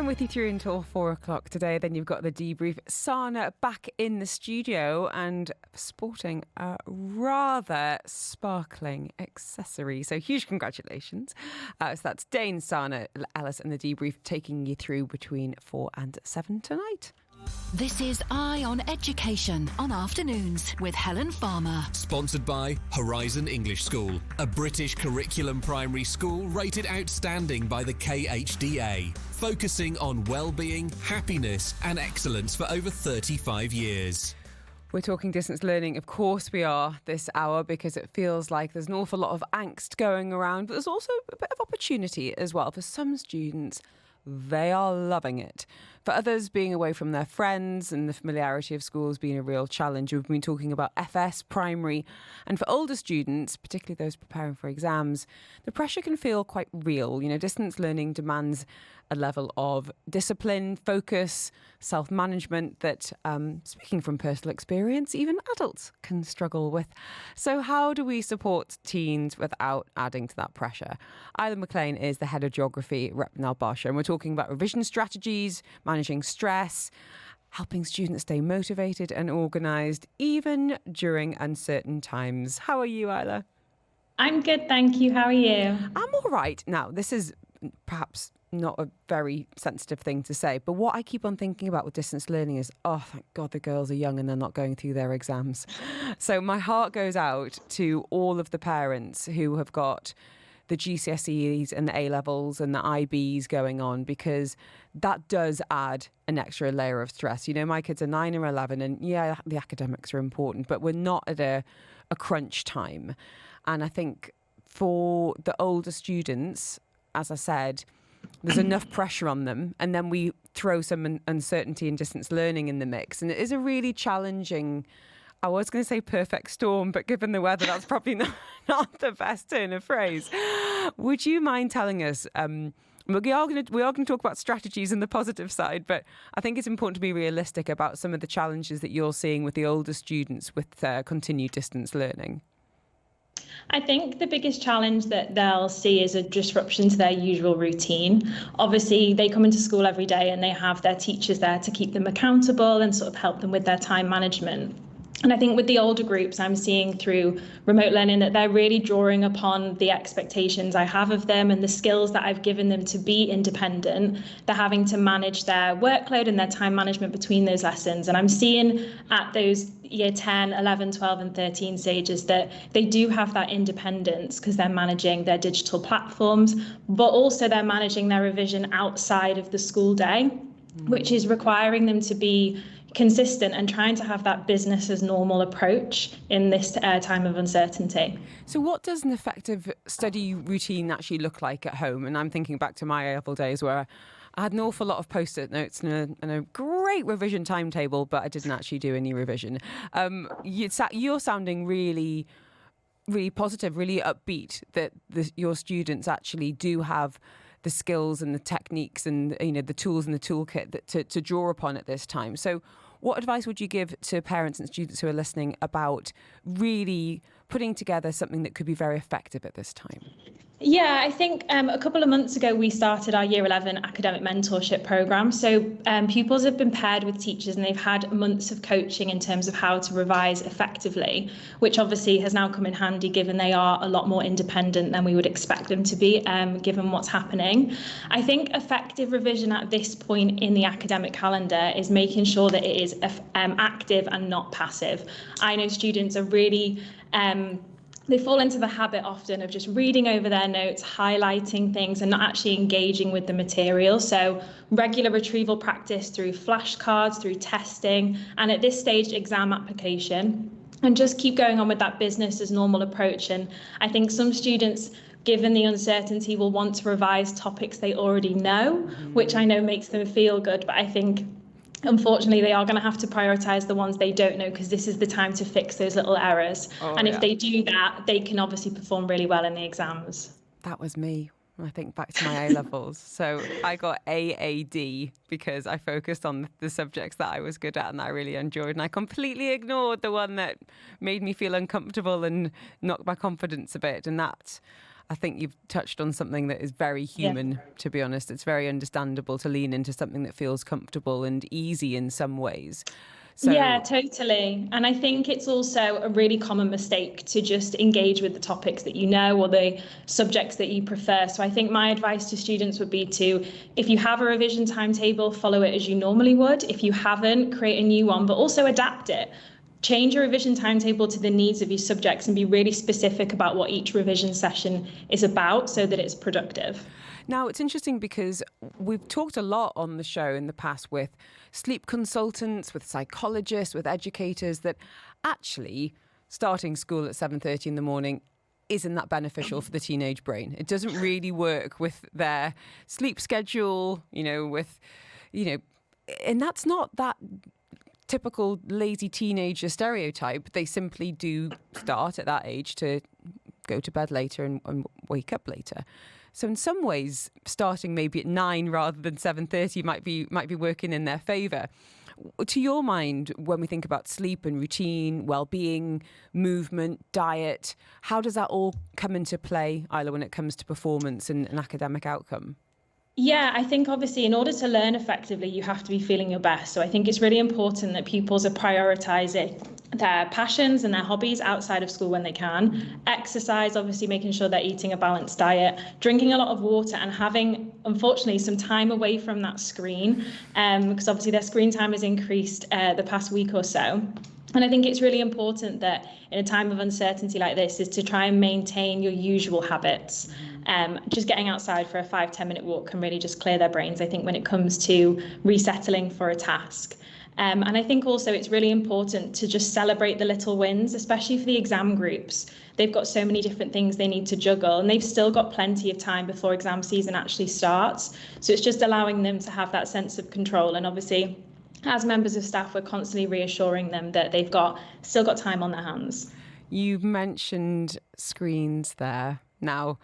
I'm with you through until 4 o'clock today. Then you've got the debrief. Sana back in the studio and sporting a rather sparkling accessory. So huge congratulations. So that's Dane, Sana, Alice and the debrief taking you through between 4 and 7 tonight. This is Eye on Education on Afternoons with Helen Farmer. Sponsored by Horizon English School, a British curriculum primary school rated outstanding by the KHDA, focusing on well-being, happiness and excellence for over 35 years. We're talking distance learning, of course we are, this hour, because it feels like there's an awful lot of angst going around, but there's also a bit of opportunity as well. For some students, they are loving it. For others, being away from their friends and the familiarity of schools being a real challenge. We've been talking about FS, primary, and for older students, particularly those preparing for exams, the pressure can feel quite real. You know, distance learning demands a level of discipline, focus, self-management that, speaking from personal experience, even adults can struggle with. So how do we support teens without adding to that pressure? Isla McLean is the head of geography at Repton Al Barsha, and we're talking about revision strategies, managing stress, helping students stay motivated and organised, even during uncertain times. How are you, Isla? I'm good, thank you. How are you? I'm all right. Now, this is perhaps not a very sensitive thing to say, but what I keep on thinking about with distance learning is, oh, thank God the girls are young and they're not going through their exams. So my heart goes out to all of the parents who have got the GCSEs and the A-levels and the IBs going on, because that does add an extra layer of stress. You know, my kids are 9 or 11 and yeah, the academics are important, but we're not at a crunch time. And I think for the older students, as I said, there's enough pressure on them, and then we throw some uncertainty and distance learning in the mix, and it is a really challenging, I was going to say perfect storm, but given the weather, that's probably not the best turn of phrase. Would you mind telling us, we are going to talk about strategies and the positive side, but I think it's important to be realistic about some of the challenges that you're seeing with the older students with continued distance learning. I think the biggest challenge that they'll see is a disruption to their usual routine. Obviously, they come into school every day and they have their teachers there to keep them accountable and sort of help them with their time management. And I think with the older groups, I'm seeing through remote learning that they're really drawing upon the expectations I have of them and the skills that I've given them to be independent. They're having to manage their workload and their time management between those lessons. And I'm seeing at those year 10, 11, 12 and 13 stages that they do have that independence because they're managing their digital platforms, but also they're managing their revision outside of the school day, which is requiring them to be consistent and trying to have that business as normal approach in this time of uncertainty. So what does an effective study routine actually look like at home? And I'm thinking back to my A-level days where I had an awful lot of post-it notes and a great revision timetable, but I didn't actually do any revision. You're sounding really, really positive, really upbeat that your students actually do have the skills and the techniques and, you know, the tools and the toolkit to draw upon at this time. So what advice would you give to parents and students who are listening about really putting together something that could be very effective at this time? Yeah, I think a couple of months ago, we started our Year 11 academic mentorship programme. So pupils have been paired with teachers and they've had months of coaching in terms of how to revise effectively, which obviously has now come in handy given they are a lot more independent than we would expect them to be, given what's happening. I think effective revision at this point in the academic calendar is making sure that it is active and not passive. I know students are really they fall into the habit often of just reading over their notes, highlighting things and not actually engaging with the material. So regular retrieval practice through flashcards, through testing, and at this stage, exam application, and just keep going on with that business as normal approach. And I think some students, given the uncertainty, will want to revise topics they already know, which I know makes them feel good, but I think unfortunately, they are going to have to prioritise the ones they don't know because this is the time to fix those little errors. If they do that, they can obviously perform really well in the exams. That was me. I think back to my A-levels. So I got AAD because I focused on the subjects that I was good at and that I really enjoyed. And I completely ignored the one that made me feel uncomfortable and knocked my confidence a bit. And that, I think you've touched on something that is very human, to be honest. It's very understandable to lean into something that feels comfortable and easy in some ways. So, yeah, totally. And I think it's also a really common mistake to just engage with the topics that you know or the subjects that you prefer. So I think my advice to students would be to, if you have a revision timetable, follow it as you normally would. If you haven't, create a new one, but also adapt it. Change your revision timetable to the needs of your subjects and be really specific about what each revision session is about so that it's productive. now, it's interesting because we've talked a lot on the show in the past with sleep consultants, with psychologists, with educators, that actually starting school at 7:30 in the morning isn't that beneficial for the teenage brain. It doesn't really work with their sleep schedule, and that's not that typical lazy teenager stereotype. They simply do start at that age to go to bed later and wake up later. So in some ways, starting maybe at 9 rather than 7:30 might be working in their favour. To your mind, when we think about sleep and routine, well-being, movement, diet, how does that all come into play, Isla, when it comes to performance and academic outcome? Yeah, I think obviously in order to learn effectively, you have to be feeling your best. So I think it's really important that pupils are prioritising their passions and their hobbies outside of school when they can. Exercise, obviously making sure they're eating a balanced diet, drinking a lot of water and having, unfortunately, some time away from that screen, because obviously their screen time has increased the past week or so. And I think it's really important that in a time of uncertainty like this is to try and maintain your usual habits. Just getting outside for a 5-10 minute walk can really just clear their brains, I think, when it comes to resettling for a task. And I think also it's really important to just celebrate the little wins, especially for the exam groups. They've got so many different things they need to juggle, and they've still got plenty of time before exam season actually starts. So it's just allowing them to have that sense of control. And obviously, as members of staff, we're constantly reassuring them that they've still got time on their hands. You've mentioned screens there. Now,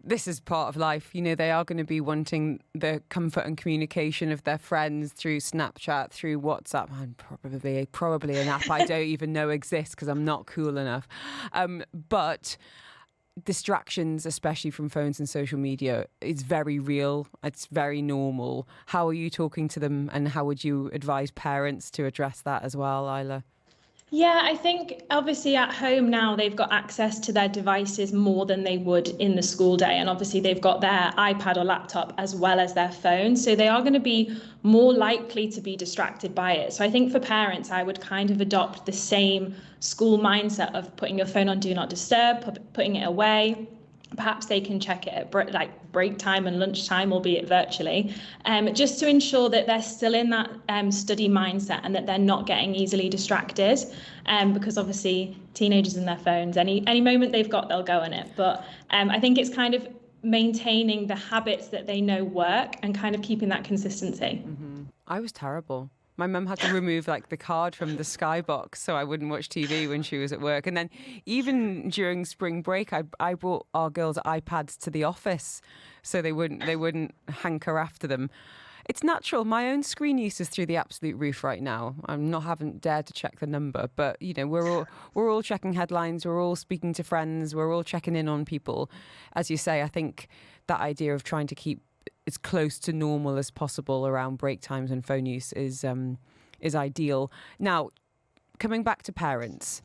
this is part of life. They are going to be wanting the comfort and communication of their friends through Snapchat, through WhatsApp, and probably an app I don't even know exists because I'm not cool enough. But distractions, especially from phones and social media, is very real. It's very normal. How are you talking to them, and how would you advise parents to address that as well, Isla? Yeah, I think obviously at home now they've got access to their devices more than they would in the school day. And obviously they've got their iPad or laptop as well as their phone. So they are going to be more likely to be distracted by it. So I think for parents, I would kind of adopt the same school mindset of putting your phone on Do Not Disturb, putting it away. Perhaps they can check it at break time and lunchtime, albeit virtually, just to ensure that they're still in that study mindset and that they're not getting easily distracted. Because obviously teenagers and their phones, any moment they've got, they'll go on it. But I think it's kind of maintaining the habits that they know work and kind of keeping that consistency. Mm-hmm. I was terrible. My mum had to remove the card from the Skybox so I wouldn't watch TV when she was at work. And then even during spring break, I brought our girls' iPads to the office so they wouldn't hanker after them. It's natural. My own screen use is through the absolute roof right now. Haven't dared to check the number, but we're all checking headlines. We're all speaking to friends. We're all checking in on people. As you say, I think that idea of trying to keep as close to normal as possible around break times and phone use is ideal. Now, coming back to parents,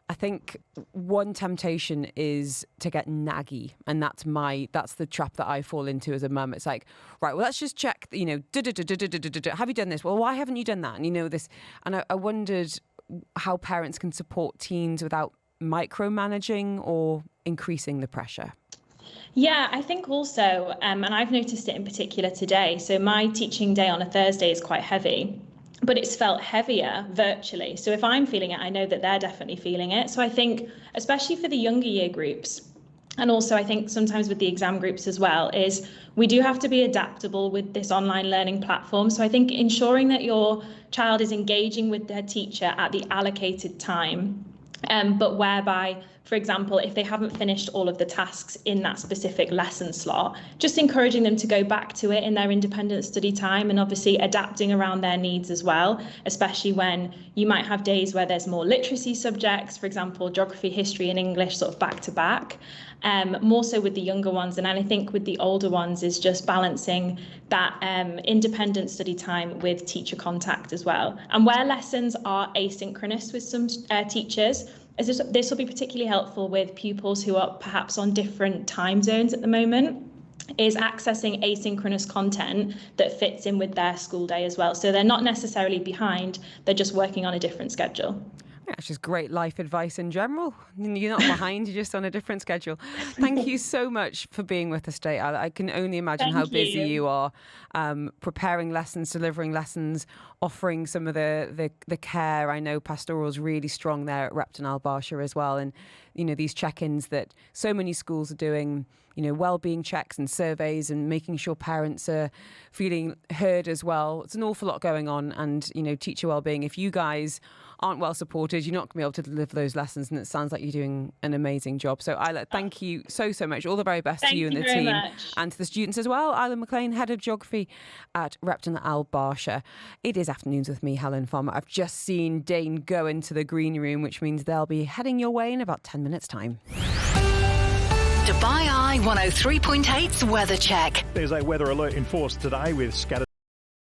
I think one temptation is to get naggy, and that's the trap that I fall into as a mum. It's like, right, well, let's just check, have you done this? Well, why haven't you done that? And this, and I wondered how parents can support teens without micromanaging or increasing the pressure. Yeah, I think also, and I've noticed it in particular today, so my teaching day on a Thursday is quite heavy, but it's felt heavier virtually. So if I'm feeling it, I know that they're definitely feeling it. So I think, especially for the younger year groups, and also I think sometimes with the exam groups as well, is we do have to be adaptable with this online learning platform. So I think ensuring that your child is engaging with their teacher at the allocated time, but whereby for example, if they haven't finished all of the tasks in that specific lesson slot, just encouraging them to go back to it in their independent study time, and obviously adapting around their needs as well, especially when you might have days where there's more literacy subjects, for example, geography, history and English sort of back to back. More so with the younger ones, and I think with the older ones is just balancing that independent study time with teacher contact as well. And where lessons are asynchronous with some teachers, this will be particularly helpful with pupils who are perhaps on different time zones at the moment, is accessing asynchronous content that fits in with their school day as well. So they're not necessarily behind, they're just working on a different schedule. That's just great life advice in general. You're not behind, you're just on a different schedule. Thank you so much for being with us today. I can only imagine how busy you are, preparing lessons, delivering lessons, offering some of the care. I know pastoral's really strong there at Repton Al Barsha as well. And, these check-ins that so many schools are doing, wellbeing checks and surveys and making sure parents are feeling heard as well. It's an awful lot going on. And, teacher wellbeing, if you guys aren't well supported, you're not going to be able to deliver those lessons, and it sounds like you're doing an amazing job. So Isla, thank you so much. All the very best to you and the team and to the students as well. Isla McLean, Head of Geography at Repton Al Barsha. It is Afternoons with me, Helen Farmer. I've just seen Dane go into the green room, which means they'll be heading your way in about 10 minutes' time. Dubai Eye 103.8's weather check. There's a weather alert in force today with scattered